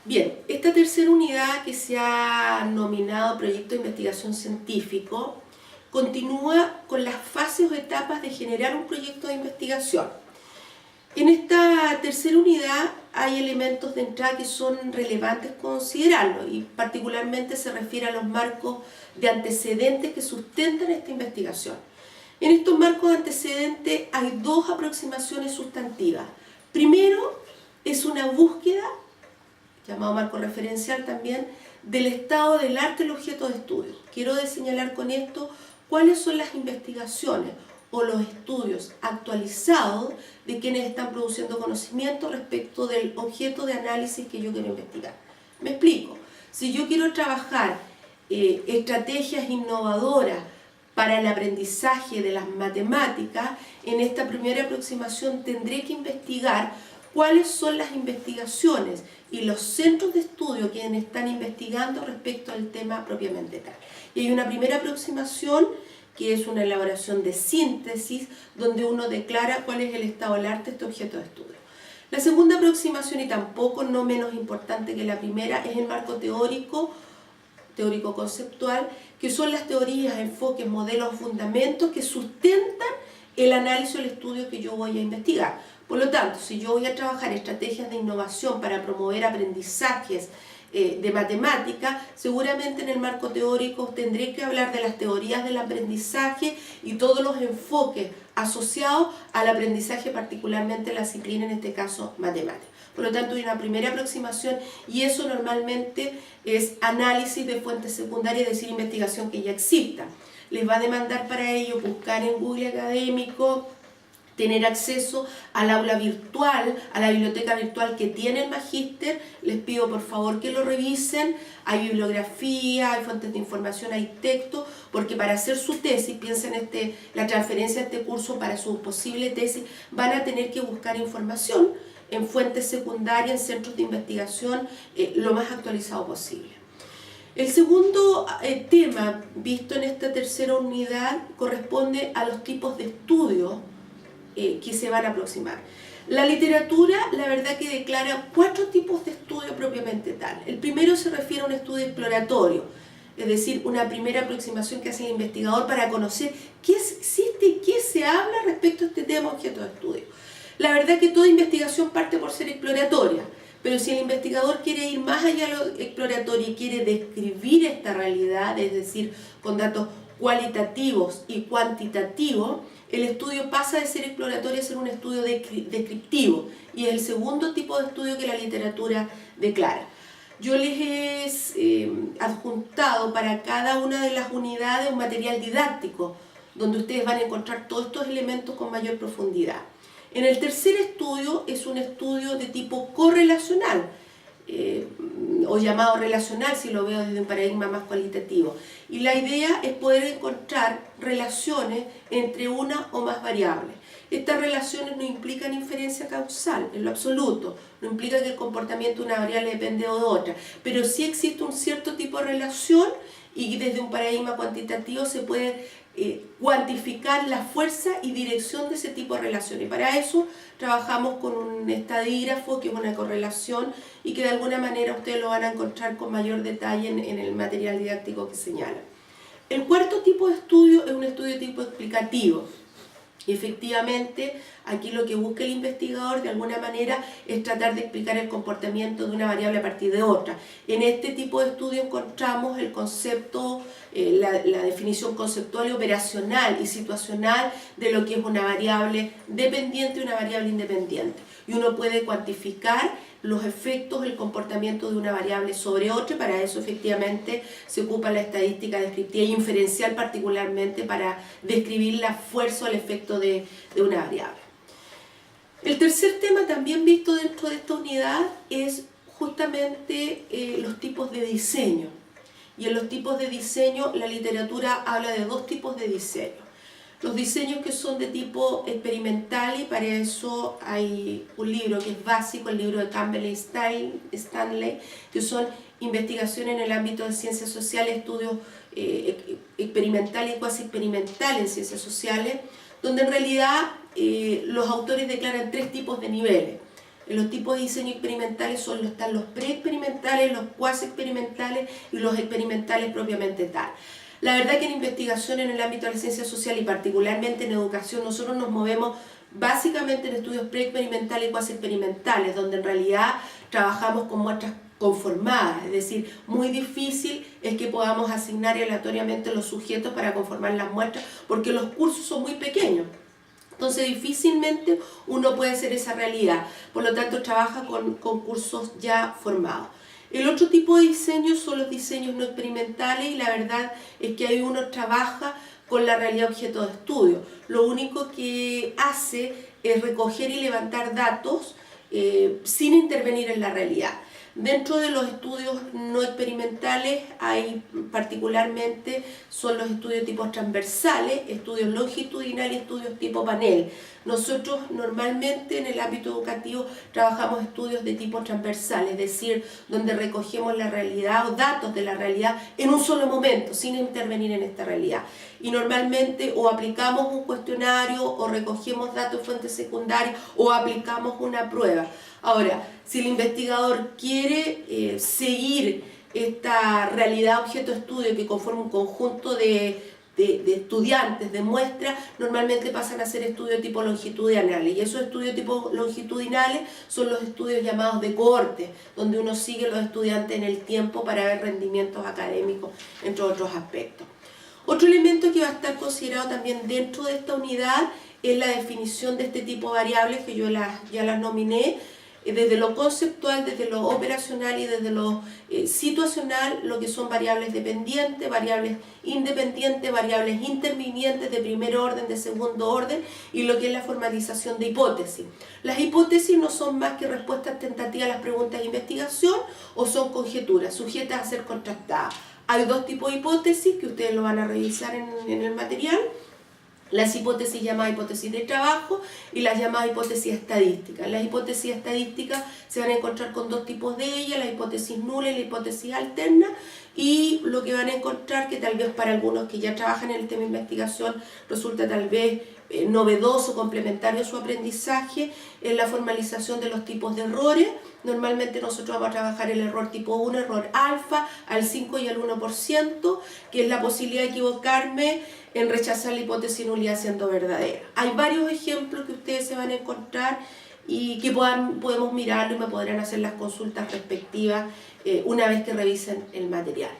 Bien, esta tercera unidad que se ha nominado Proyecto de Investigación Científico continúa con las fases o etapas de generar un proyecto de investigación. En esta tercera unidad hay elementos de entrada que son relevantes considerarlo y particularmente se refiere a los marcos de antecedentes que sustentan esta investigación. En estos marcos de antecedentes hay dos aproximaciones sustantivas. Primero es una búsqueda, llamado marco referencial también, del estado del arte del objeto de estudio. Quiero señalar con esto cuáles son las investigaciones o los estudios actualizados de quienes están produciendo conocimiento respecto del objeto de análisis que yo quiero investigar. Me explico. Si yo quiero trabajar estrategias innovadoras para el aprendizaje de las matemáticas, en esta primera aproximación tendré que investigar cuáles son las investigaciones y los centros de estudio que están investigando respecto al tema propiamente tal. Y hay una primera aproximación que es una elaboración de síntesis donde uno declara cuál es el estado del arte de este objeto de estudio. La segunda aproximación, y tampoco no menos importante que la primera, es el marco teórico-conceptual, que son las teorías, enfoques, modelos, fundamentos que sustentan el análisis o el estudio que yo voy a investigar. Por lo tanto, si yo voy a trabajar estrategias de innovación para promover aprendizajes de matemática, seguramente en el marco teórico tendré que hablar de las teorías del aprendizaje y todos los enfoques asociados al aprendizaje, particularmente la disciplina, en este caso matemática. Por lo tanto, hay una primera aproximación y eso normalmente es análisis de fuentes secundarias, es decir, investigación que ya exista. Les va a demandar para ello buscar en Google Académico, tener acceso al aula virtual, a la biblioteca virtual que tiene el magíster. Les pido por favor que lo revisen. Hay bibliografía, hay fuentes de información, hay texto, porque para hacer su tesis, piensen la transferencia de este curso para su posible tesis, van a tener que buscar información en fuentes secundarias, en centros de investigación, lo más actualizado posible. El segundo tema visto en esta tercera unidad corresponde a los tipos de estudios que se van a aproximar. La literatura, la verdad que declara 4 tipos de estudio propiamente tal. El primero se refiere a un estudio exploratorio, es decir, una primera aproximación que hace el investigador para conocer qué existe y qué se habla respecto a este tema objeto de estudio. La verdad que toda investigación parte por ser exploratoria, pero si el investigador quiere ir más allá de lo exploratorio y quiere describir esta realidad, es decir, con datos cualitativos y cuantitativos, el estudio pasa de ser exploratorio a ser un estudio descriptivo y es el segundo tipo de estudio que la literatura declara. Yo les he adjuntado para cada una de las unidades un material didáctico donde ustedes van a encontrar todos estos elementos con mayor profundidad. En el tercer estudio es un estudio de tipo correlacional, o llamado relacional si lo veo desde un paradigma más cualitativo. Y la idea es poder encontrar relaciones entre una o más variables. Estas relaciones no implican inferencia causal en lo absoluto, no implica que el comportamiento de una variable depende de otra, pero sí existe un cierto tipo de relación y desde un paradigma cuantitativo se puede cuantificar la fuerza y dirección de ese tipo de relación. Y para eso trabajamos con un estadígrafo, que es una correlación y que de alguna manera ustedes lo van a encontrar con mayor detalle en el material didáctico que señala. El cuarto tipo de estudio es un estudio de tipo explicativo. Y efectivamente, aquí lo que busca el investigador de alguna manera es tratar de explicar el comportamiento de una variable a partir de otra. En este tipo de estudio encontramos el concepto, la definición conceptual y operacional y situacional de lo que es una variable dependiente y una variable independiente. Y uno puede cuantificar los efectos del comportamiento de una variable sobre otra. Para eso efectivamente se ocupa la estadística descriptiva y inferencial, particularmente para describir la fuerza o el efecto de una variable. El tercer tema también visto dentro de esta unidad es justamente los tipos de diseño. Y en los tipos de diseño la literatura habla de 2 tipos de diseño. Los diseños que son de tipo experimental, y para eso hay un libro que es básico, el libro de Campbell y Stanley, que son investigaciones en el ámbito de ciencias sociales, estudios experimentales y cuasi experimentales en ciencias sociales, donde en realidad los autores declaran 3 tipos de niveles. En los tipos de diseño experimentales están los preexperimentales, los cuasi experimentales y los experimentales propiamente tal. La verdad que en investigación en el ámbito de la ciencia social y particularmente en educación nosotros nos movemos básicamente en estudios preexperimentales y cuasi experimentales, donde en realidad trabajamos con muestras conformadas, es decir, muy difícil es que podamos asignar aleatoriamente los sujetos para conformar las muestras porque los cursos son muy pequeños. Entonces difícilmente uno puede hacer esa realidad, por lo tanto trabaja con cursos ya formados. El otro tipo de diseños son los diseños no experimentales y la verdad es que ahí uno trabaja con la realidad objeto de estudio. Lo único que hace es recoger y levantar datos sin intervenir en la realidad. Dentro de los estudios no experimentales hay particularmente son los estudios tipos transversales, estudios longitudinales y estudios tipo panel. Nosotros normalmente en el ámbito educativo trabajamos estudios de tipo transversal, es decir, donde recogemos la realidad o datos de la realidad en un solo momento, sin intervenir en esta realidad. Y normalmente o aplicamos un cuestionario o recogemos datos de fuentes secundarias o aplicamos una prueba. Ahora, si el investigador quiere seguir esta realidad objeto de estudio que conforma un conjunto de estudiantes, de muestras, normalmente pasan a ser estudios tipo longitudinales. Y esos estudios tipo longitudinales son los estudios llamados de cohorte, donde uno sigue a los estudiantes en el tiempo para ver rendimientos académicos, entre otros aspectos. Otro elemento que va a estar considerado también dentro de esta unidad es la definición de este tipo de variables que yo ya las nominé, desde lo conceptual, desde lo operacional y desde lo situacional, lo que son variables dependientes, variables independientes, variables intervinientes de primer orden, de segundo orden y lo que es la formalización de hipótesis. Las hipótesis no son más que respuestas tentativas a las preguntas de investigación o son conjeturas sujetas a ser contrastadas. Hay dos tipos de hipótesis que ustedes lo van a revisar en el material. Las hipótesis llamadas hipótesis de trabajo y las llamadas hipótesis estadísticas. Las hipótesis estadísticas se van a encontrar con dos tipos de ellas, la hipótesis nula y la hipótesis alterna, y lo que van a encontrar que tal vez para algunos que ya trabajan en el tema de investigación resulta tal vez novedoso, complementario a su aprendizaje, es la formalización de los tipos de errores. Normalmente nosotros vamos a trabajar el error tipo 1, error alfa, al 5 y al 1%, que es la posibilidad de equivocarme en rechazar la hipótesis nulidad siendo verdadera. Hay varios ejemplos que ustedes se van a encontrar y que podemos mirarlo y me podrán hacer las consultas respectivas una vez que revisen el material.